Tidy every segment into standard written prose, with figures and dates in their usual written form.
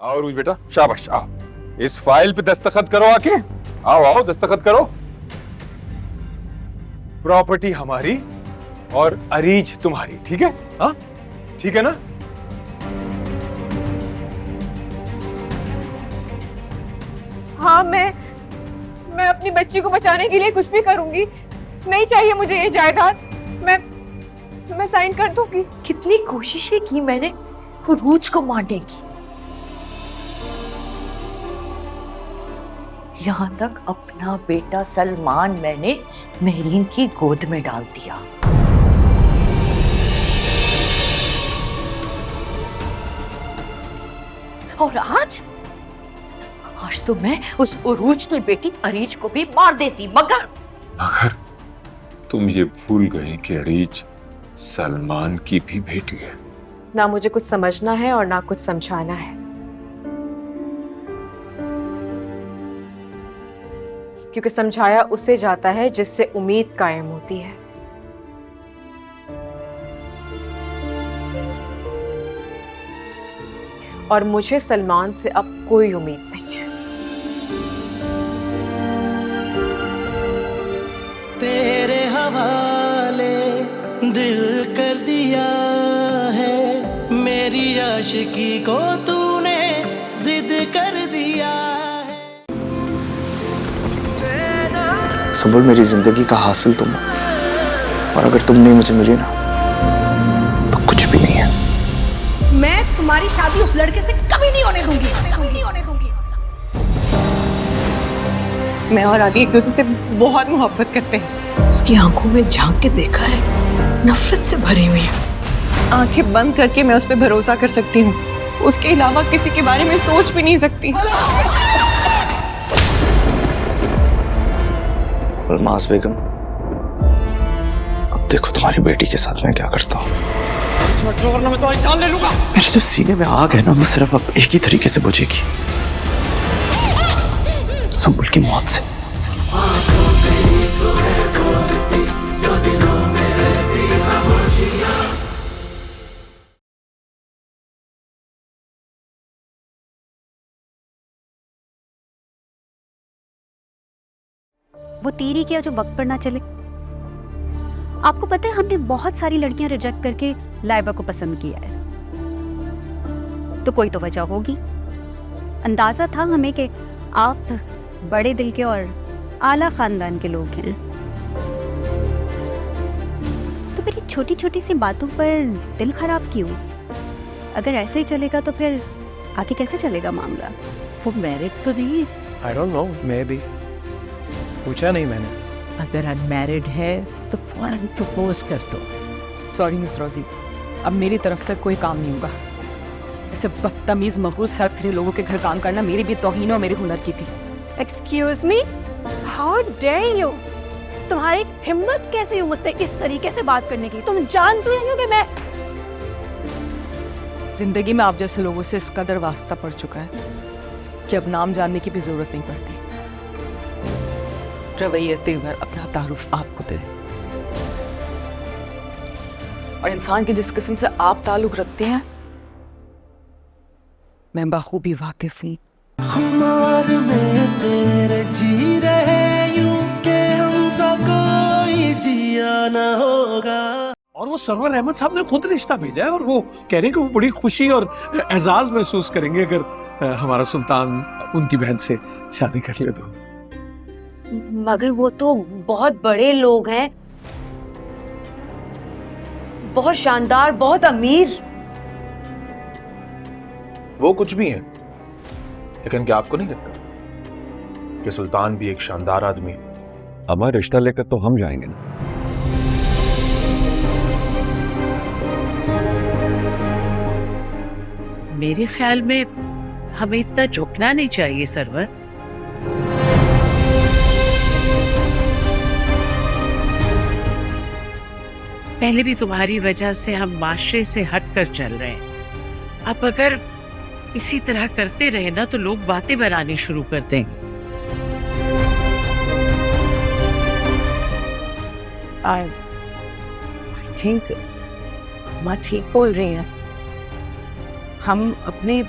आओ रूज बेटा, शाबाश, आओ इस फाइल पे दस्तखत करो आके। आओ आओ दस्तखत करो। प्रॉपर्टी हमारी और अरीज तुम्हारी, ठीक है? हाँ ठीक है ना? हाँ, मैं अपनी बच्ची को बचाने के लिए कुछ भी करूंगी। नहीं चाहिए मुझे ये जायदाद। मैं साइन कर दूंगी। कितनी कोशिशें की मैंने फुरूज को मारने की, यहां तक अपना बेटा सलमान मैंने मेहरीन की गोद में डाल दिया। और आज तो मैं उस उरूज की बेटी अरीज को भी मार देती, मगर तुम ये भूल गए कि अरीज सलमान की भी बेटी है। ना मुझे कुछ समझना है और ना कुछ समझाना है, क्योंकि समझाया उससे जाता है जिससे उम्मीद कायम होती है। और मुझे सलमान से अब कोई उम्मीद नहीं है। तेरे हवाले दिल कर दिया है, मेरी आशिकी को तूने जिद कर दिया है। सुबुल, मेरी जिंदगी का हासिल तुम हो, और अगर तुम नहीं मुझे मिली ना तो कुछ भी नहीं है। मैं तुम्हारी शादी उस लड़के से कभी नहीं होने दूंगी। मैं और आगे एक दूसरे से बहुत मोहब्बत करते हैं। उसकी आंखों में झांक के देखा है, नफरत से भरी हुई है। आंखें बंद करके मैं उस पर भरोसा कर सकती हूँ, उसके अलावा किसी के बारे में सोच भी नहीं सकती। अल्मास बेगम, अब देखो तुम्हारी बेटी के साथ मैं क्या करता हूँ। मैं तुम्हारी जान ले लूंगा। मेरे जो सीने में आग है ना, वो सिर्फ अब एक ही तरीके से बुझेगी, सुबुल की मौत से। वो तेरी क्या जो वक्त पर ना चले। आपको पता है हमने बहुत सारी लड़कियां रिजेक्ट करके लाइबा को पसंद किया है, तो कोई तो वजह होगी। अंदाजा था हमें कि आप बड़े दिल के और आला खानदान के लोग हैं, तो मेरी छोटी छोटी सी बातों पर दिल खराब क्यों? अगर ऐसे ही चलेगा तो फिर आगे कैसे चलेगा मामला? वो मैरिड तो नहीं है? I don't know, maybe. पूछा नहीं मैंने। अगर अनमैरिड है तो फौरन प्रपोज कर दो। सॉरी मिस रोजी, अब मेरी तरफ से कोई काम नहीं होगा। ऐसे बदतमीज मखरूज सर फिरे लोगों के घर काम करना मेरी भी तौहीन और मेरे हुनर की भी। Excuse me, how dare you? तुम्हारी हिम्मत कैसे हुई मुझसे इस तरीके से बात करने की? तुम जानती नहीं हो कि मैं जिंदगी में आप जैसे लोगों से इस कदर वास्ता पड़ चुका है कि अब नाम जानने की भी जरूरत नहीं पड़ती। रवैये तेवर अपना तारुफ आपको दे, और इंसान की जिस किस्म से आप ताल्लुक रखते हैं मैं बखूबी वाकिफ हूँ। खुमार में तेरे जी रहे यूं के हमसा कोई जिया ना होगा। और वो सरवर अहमद साहब ने खुद रिश्ता भेजा है, और वो कह रहे हैं कि वो बड़ी खुशी और एजाज महसूस करेंगे अगर हमारा सुल्तान उनकी बहन से शादी कर ले तो। मगर वो तो बहुत बड़े लोग हैं, बहुत शानदार, बहुत अमीर। वो कुछ भी है, लेकिन क्या आपको नहीं लगता कि सुल्तान भी एक शानदार आदमी है? हमारा रिश्ता लेकर तो हम जाएंगे ना। मेरे ख्याल में हमें इतना झुकना नहीं चाहिए सरवर। पहले भी तुम्हारी वजह से हम माशरे से हटकर चल रहे हैं। अब अगर इसी तरह करते रहे ना तो लोग बातें बनानी शुरू कर देंगे। I think माँ ठीक बोल रही हैं। हम अपने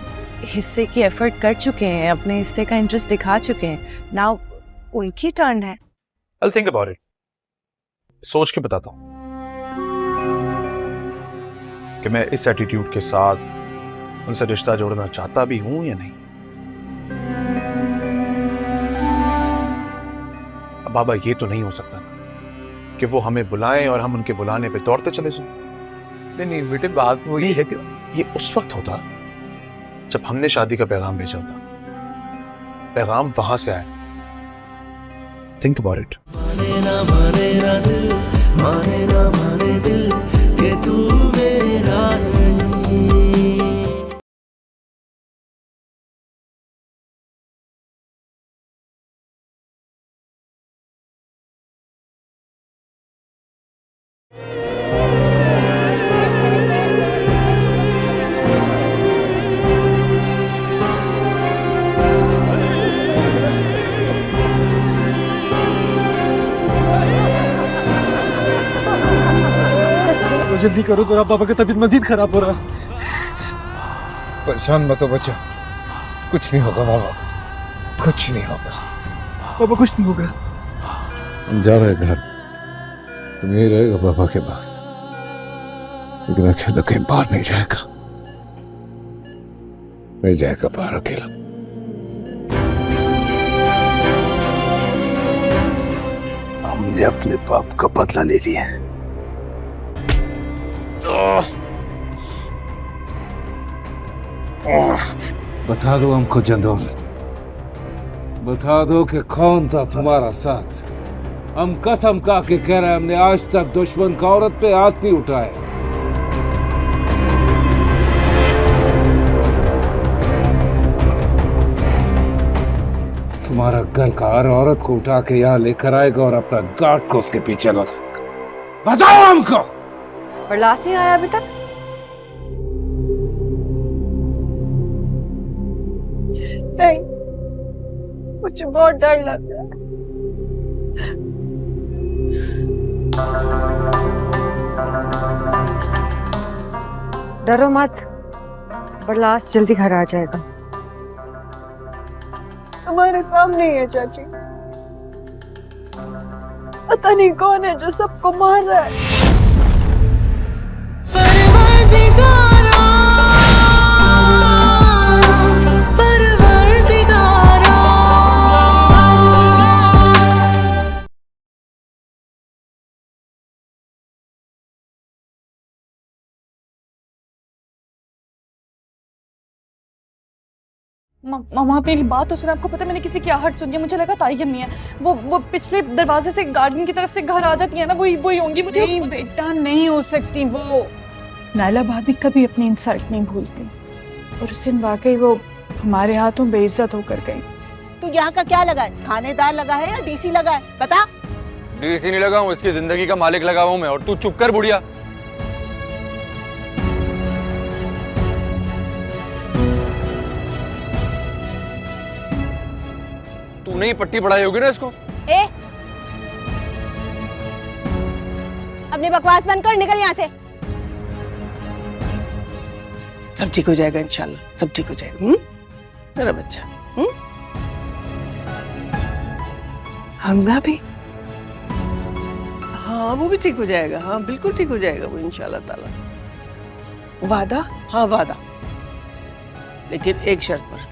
हिस्से की एफर्ट कर चुके हैं, अपने हिस्से का इंटरेस्ट दिखा चुके हैं, नाउ उनकी टर्न है। I'll think about it. सोच के बताता हूँ कि मैं इस एटीट्यूड के साथ उनसे रिश्ता जोड़ना चाहता भी हूं या नहीं। अब बाबा ये तो नहीं हो सकता ना कि वो हमें बुलाएं और हम उनके बुलाने पे दौड़ते चले जाएं। नहीं बेटे, बात वो ये है कि ये उस वक्त होता जब हमने शादी का पैगाम भेजा होता। पैगाम वहां से आया। Think about it. माने ना दिल, माने ना माने दिल कि तू मेरा नहीं। जल्दी करो, तेरा पापा की तबीयत मजीद खराब हो रहा है। परेशान मत हो बच्चा, कुछ नहीं होगा बाबा को, कुछ नहीं होगा पापा, कुछ नहीं होगा। हम जा रहे घर, तुम यही रहेगा पापा के पास, लेकिन अकेला कहीं बाहर नहीं जाएगा, नहीं जाएगा बाहर अकेला। हमने अपने पाप का बदला ले लिया। बता दो हमको जंदोल, बता दो कि कौन था तुम्हारा साथ। हम कसम खा के कह रहे हैं, हमने आज तक दुश्मन का औरत पे हाथ नहीं उठाया। तुम्हारा घर का हर औरत को उठा के यहाँ लेकर आएगा और अपना गार्ड को उसके पीछे लगाएगा। बताओ हमको। बरलास नहीं आया अभी तक? नहीं, मुझे बहुत डर लग रहा है। डरो मत, बरलास जल्दी घर आ जाएगा। हमारे सामने ही है चाची, पता नहीं कौन है जो सबको मार रहा है। मामा मेरी बात तो सुना, आपको पता है मैंने किसी की आहट सुनी है, मुझे लगा ताई अम्मी है। वो पिछले दरवाजे से गार्डन की तरफ से घर आ जाती है ना, वही होंगी। मुझे नहीं बेटा, नहीं हो सकती वो। नायला भाभी कभी अपनी इंसल्ट नहीं भूलती, और उस दिन वाकई वो हमारे हाथों बेइज्जत होकर गई। तू यहाँ का क्या लगा है? थानेदार लगा है या डीसी लगा है? बता। डीसी नहीं लगा हूँ, इसकी जिंदगी का मालिक लगा हूँ मैं। और तू चुप कर बुढ़िया। तूने ही पट्टी पढ़ाई होगी ना इसको। ए, अपनी बकवास बंद कर, निकल यहाँ से। सब ठीक हो जाएगा इंशाल्लाह, सब ठीक हो जाएगा। मेरा बच्चा। हमजा भी? हाँ वो भी ठीक हो जाएगा, हाँ बिल्कुल ठीक हो जाएगा वो इंशाल्लाह ताला। वादा? हाँ वादा, लेकिन एक शर्त पर।